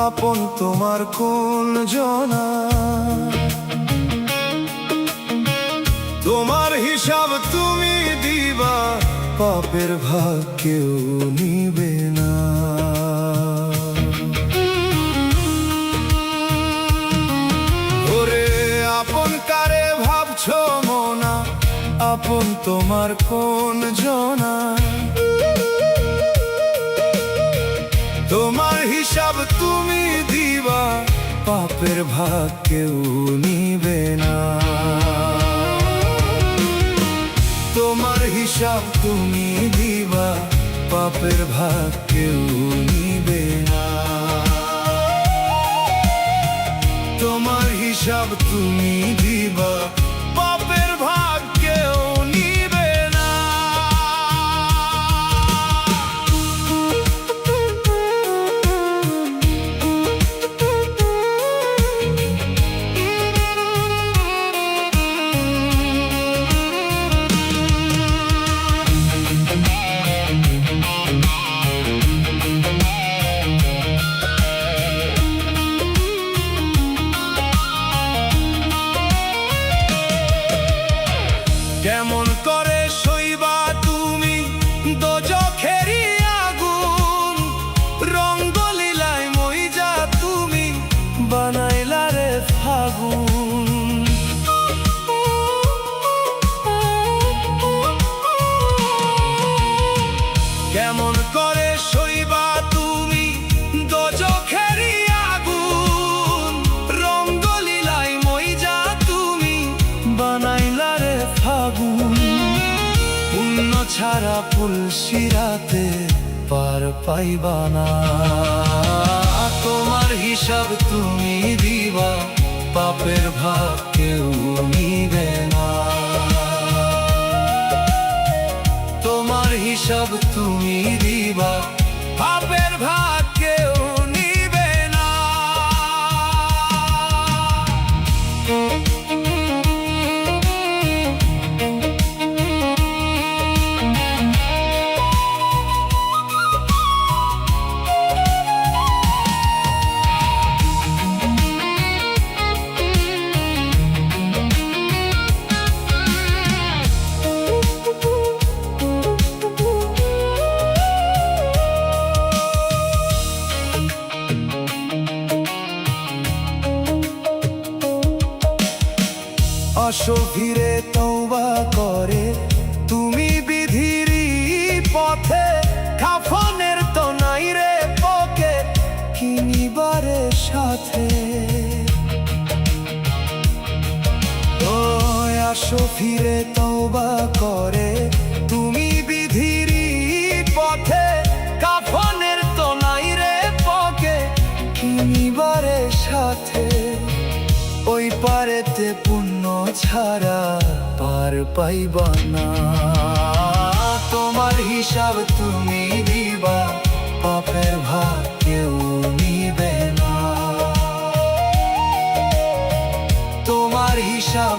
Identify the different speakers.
Speaker 1: আপন তোমার কোন জনা? তোমার হিসাব তুমি দিবা, পাপের ভাগ কেউ নিবে না। ওরে আপন কারে ভাবছো মনা, আপন তোমার কোন জনা? তোমার হিসাব তুমি দিবা, পাপের ভাগ কেউ নিবে না। তোমার হিসাব তুমি দিবা, পাপের ভাগ কেউ নিবে না। তোমার হিসাব তুমি দিবা, পাপের ভাগ কেউ নিবে না। কেমন করে সইবা তুমি দোজখেরই আগুন? রঙ্গলীলায় মইজা তুমি বানাইলা রে ফাগুন। কেমন করে সইবা তুমি দোজখেরই আগুন? রঙ্গলীলায় মইজা তুমি বানাইলা রে ফাগুন। পুণ্য ছাড়া ফুলশিরাতে পার পাইবা না। তোমার হিসাব তুমি দিবা, পাপের ভাগ কেউ নিবে না। তোমার হিসাব তুমি দিবা, পাপের ভাগ কেউ নিবে না। আসো ফিরে তওবা করে তুমি বিধিরই পথে। কাফনের তো নাই রে পকেট, কিনিবারে সাথে। ও আসো ফিরে তওবা করে তুমি বিধিরই পথে। কাফনের তো নাই রে পকেট, কিনিবারে সাথে। ওই পারেতে পুণ্য ছাড়া পার পাইবা না। তোমার হিসাব তুমি দিবা, পাপের ভাগ কেউ নিবে না। তোমার হিসাব